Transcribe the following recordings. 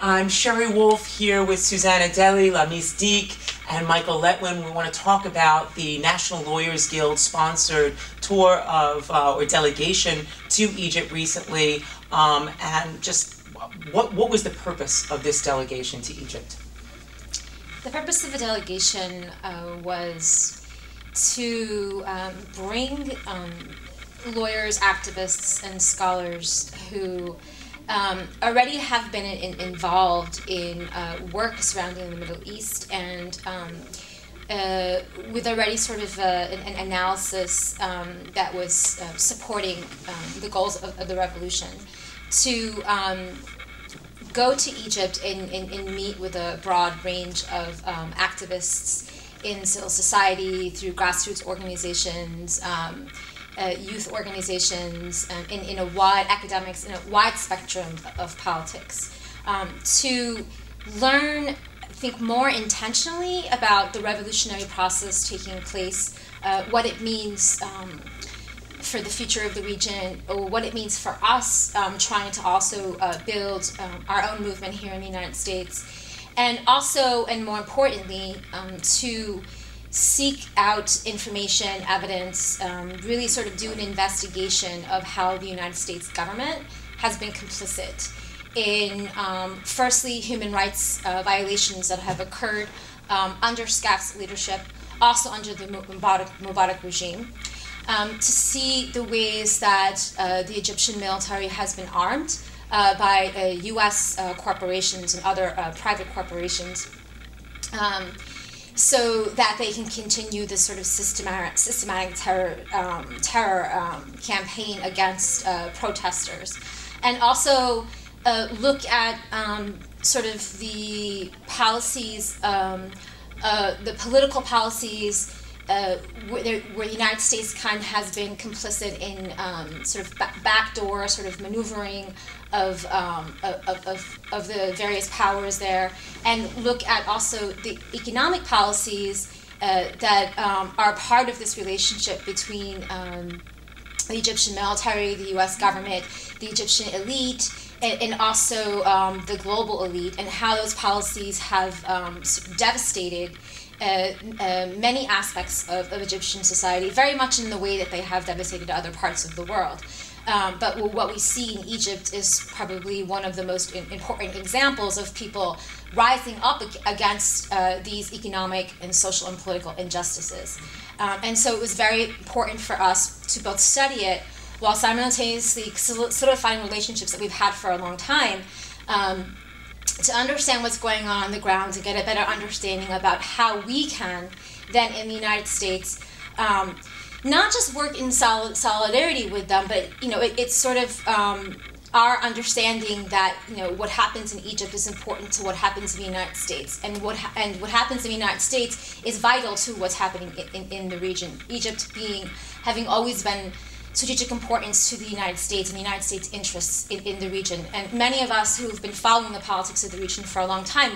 I'm Sherry Wolf here with Susanna Deli, Lamis Deek, and Michael Letwin. We want to talk about the National Lawyers Guild sponsored tour of or delegation to Egypt recently, and just what was the purpose of this delegation to Egypt? The purpose of the delegation was to bring lawyers, activists, and scholars who already have been involved in work surrounding the Middle East and with already sort of an analysis that was supporting the goals of the revolution, to go to Egypt and meet with a broad range of activists in civil society, through grassroots organizations, youth organizations, in a wide academics, in a wide spectrum of politics, to learn, I think, more intentionally about the revolutionary process taking place, what it means for the future of the region, or what it means for us trying to also build our own movement here in the United States, and also, and more importantly, to seek out information, evidence, really sort of do an investigation of how the United States government has been complicit in, firstly, human rights violations that have occurred under SCAF's leadership, also under the Mubarak regime, to see the ways that the Egyptian military has been armed by U.S. corporations and other private corporations, so that they can continue this sort of systematic terror campaign against protesters, and also look at sort of the policies, the political policies where the United States kind of has been complicit in sort of backdoor sort of maneuvering of the various powers there, and look at also the economic policies that are part of this relationship between the Egyptian military, the U.S. government, the Egyptian elite, and also the global elite, and how those policies have devastated many aspects of Egyptian society, very much in the way that they have devastated other parts of the world. But what we see in Egypt is probably one of the most important examples of people rising up against these economic and social and political injustices. And so it was very important for us to both study it while simultaneously solidifying relationships that we've had for a long time, to understand what's going on the ground, to get a better understanding about how we can then in the United States not just work in solidarity with them, but it's sort of our understanding that what happens in Egypt is important to what happens in the United States, and what happens in the United States is vital to what's happening in the region. Egypt having always been strategic importance to the United States and the United States' interests in the region. And many of us who've been following the politics of the region for a long time,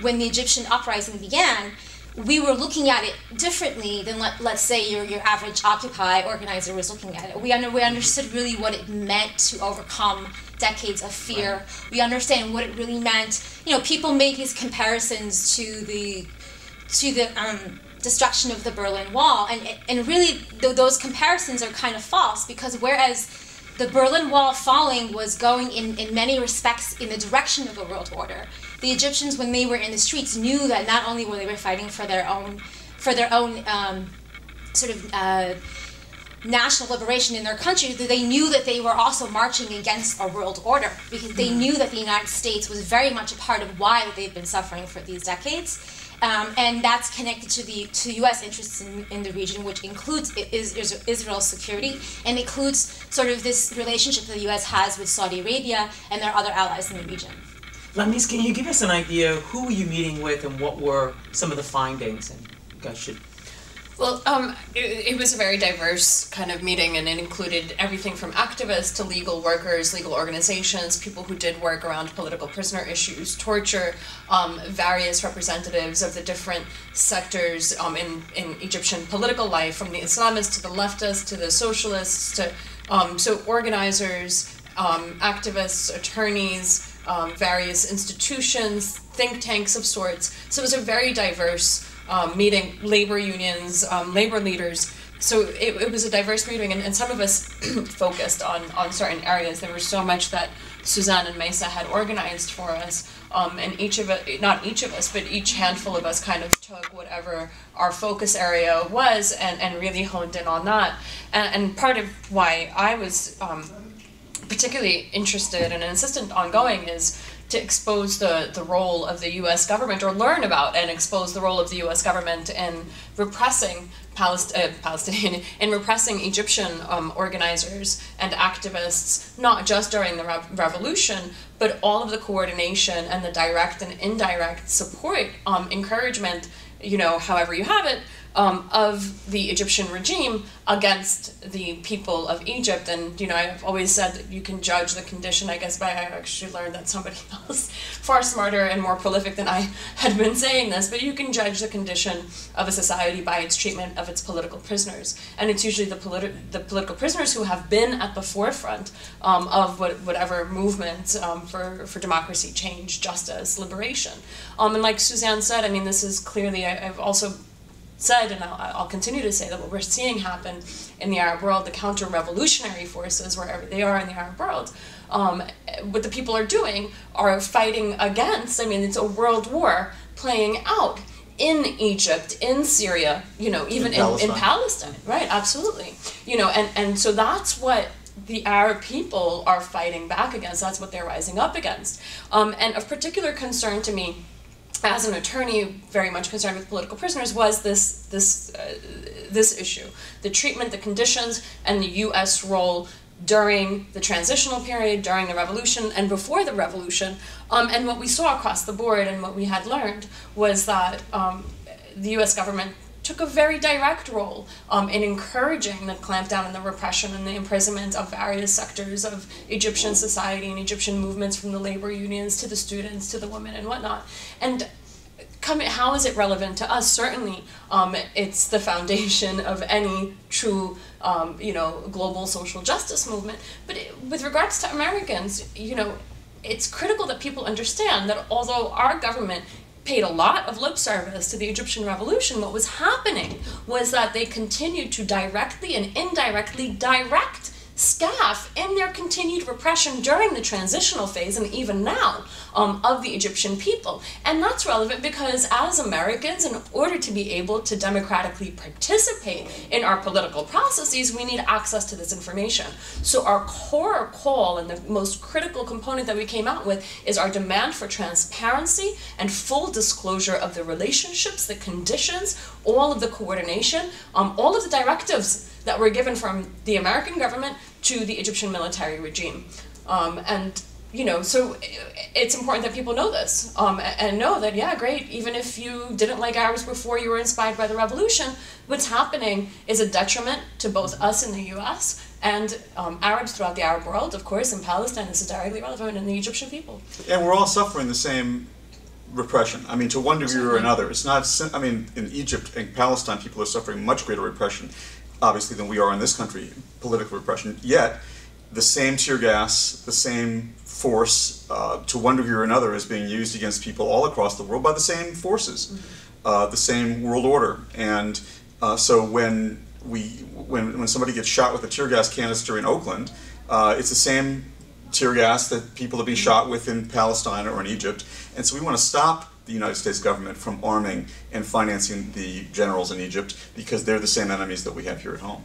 when the Egyptian uprising began, we were looking at it differently than let's say your average Occupy organizer was looking at it. We understood really what it meant to overcome decades of fear. Right. We understand what it really meant. People made these comparisons to the destruction of the Berlin Wall, and really those comparisons are kind of false, because whereas the Berlin Wall falling was going in many respects in the direction of a world order, the Egyptians, when they were in the streets, knew that not only were they fighting for their own sort of national liberation in their country, they knew that they were also marching against a world order, because they knew that the United States was very much a part of why they've been suffering for these decades. And that's connected to U.S. interests in the region, which includes Israel's security, and includes sort of this relationship that the U.S. has with Saudi Arabia and their other allies in the region. Lamis, can you give us an idea of who were you meeting with and what were some of the findings? And you guys should. Well, it was a very diverse kind of meeting, and it included everything from activists to legal workers, legal organizations, people who did work around political prisoner issues, torture, various representatives of the different sectors in Egyptian political life, from the Islamists to the leftists to the socialists, to so organizers, activists, attorneys, various institutions, think tanks of sorts. So it was a very diverse meeting, labor unions, labor leaders. So it was a diverse meeting, and some of us focused on certain areas. There was so much that Suzanne and Mesa had organized for us, and each of us, not each of us, but each handful of us kind of took whatever our focus area was and really honed in on that. And part of why I was particularly interested and insistent on going is to expose the role of the U.S. government, or learn about and expose the role of the U.S. government in repressing Palestinian, in repressing Egyptian organizers and activists, not just during the revolution, but all of the coordination and the direct and indirect support, encouragement, however you have it, of the Egyptian regime against the people of Egypt. And, I've always said that you can judge the condition, I guess, I actually learned that somebody else, far smarter and more prolific than I had been saying this, but you can judge the condition of a society by its treatment of its political prisoners. And it's usually the political prisoners who have been at the forefront of whatever movement for democracy, change, justice, liberation. And like Suzanne said, this is clearly, I've also said, and I'll continue to say, that what we're seeing happen in the Arab world, the counter-revolutionary forces, wherever they are in the Arab world, what the people are doing are fighting against, it's a world war playing out in Egypt, in Syria, even in Palestine, right, absolutely. And so that's what the Arab people are fighting back against, that's what they're rising up against. And of particular concern to me, as an attorney very much concerned with political prisoners, was this issue. The treatment, the conditions, and the U.S. role during the transitional period, during the revolution, and before the revolution. And what we saw across the board, and what we had learned, was that the U.S. government took a very direct role in encouraging the clampdown and the repression and the imprisonment of various sectors of Egyptian society and Egyptian movements, from the labor unions to the students to the women and whatnot. And how is it relevant to us? Certainly, it's the foundation of any true, global social justice movement. But with regards to Americans, it's critical that people understand that although our government paid a lot of lip service to the Egyptian revolution, what was happening was that they continued to directly and indirectly direct SCAF in their continued repression during the transitional phase, and even now, of the Egyptian people. And that's relevant because as Americans, in order to be able to democratically participate in our political processes, we need access to this information. So our core call, and the most critical component that we came out with, is our demand for transparency and full disclosure of the relationships, the conditions, all of the coordination, all of the directives that were given from the American government to the Egyptian military regime. So it's important that people know this, and know that, yeah, great, even if you didn't like Arabs before you were inspired by the revolution, what's happening is a detriment to both us in the US and Arabs throughout the Arab world, of course. In Palestine, this is directly relevant, and the Egyptian people. And we're all suffering the same repression. To one degree or another. It's not, in Egypt and Palestine, people are suffering much greater repression, obviously, than we are in this country, political repression. Yet, the same tear gas, the same force, to one degree or another, is being used against people all across the world by the same forces, the same world order. And so when somebody gets shot with a tear gas canister in Oakland, it's the same tear gas that people have been shot with in Palestine or in Egypt. And so we want to stop the United States government from arming and financing the generals in Egypt, because they're the same enemies that we have here at home.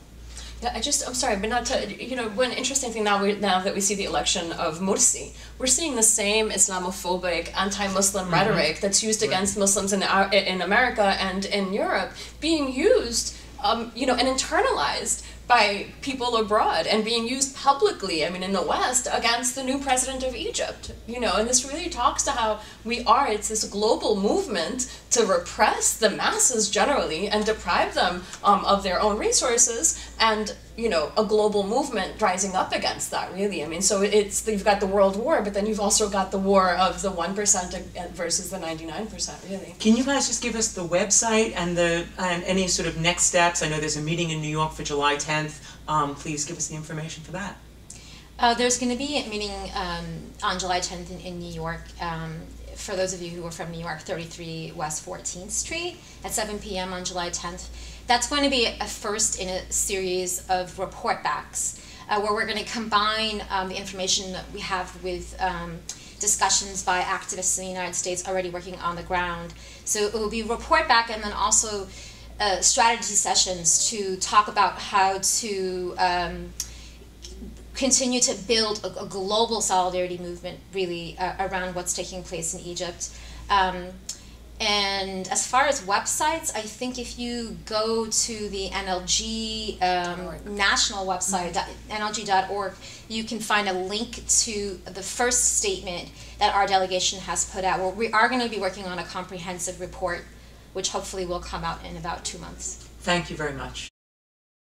Yeah, I'm sorry, but not to, one interesting thing now that we see the election of Morsi, we're seeing the same Islamophobic, anti-Muslim rhetoric that's used against Muslims in America and in Europe being used, and internalized by people abroad, and being used publicly, in the West, against the new president of Egypt, and this really talks to how it's this global movement to repress the masses generally and deprive them of their own resources, and, a global movement rising up against that, really. So you've got the world war, but then you've also got the war of the 1% versus the 99%, really. Can you guys just give us the website and any sort of next steps? I know there's a meeting in New York for July 10th. Please give us the information for that. There's going to be a meeting on July 10th in New York. For those of you who are from New York, 33 West 14th Street at 7 p.m. on July 10th. That's going to be a first in a series of report backs where we're going to combine the information that we have with discussions by activists in the United States already working on the ground. So it will be report back and then also strategy sessions to talk about how to continue to build a global solidarity movement really around what's taking place in Egypt. And as far as websites, I think if you go to the NLG national website, nlg.org, you can find a link to the first statement that our delegation has put out. Well, we are going to be working on a comprehensive report, which hopefully will come out in about 2 months. Thank you very much.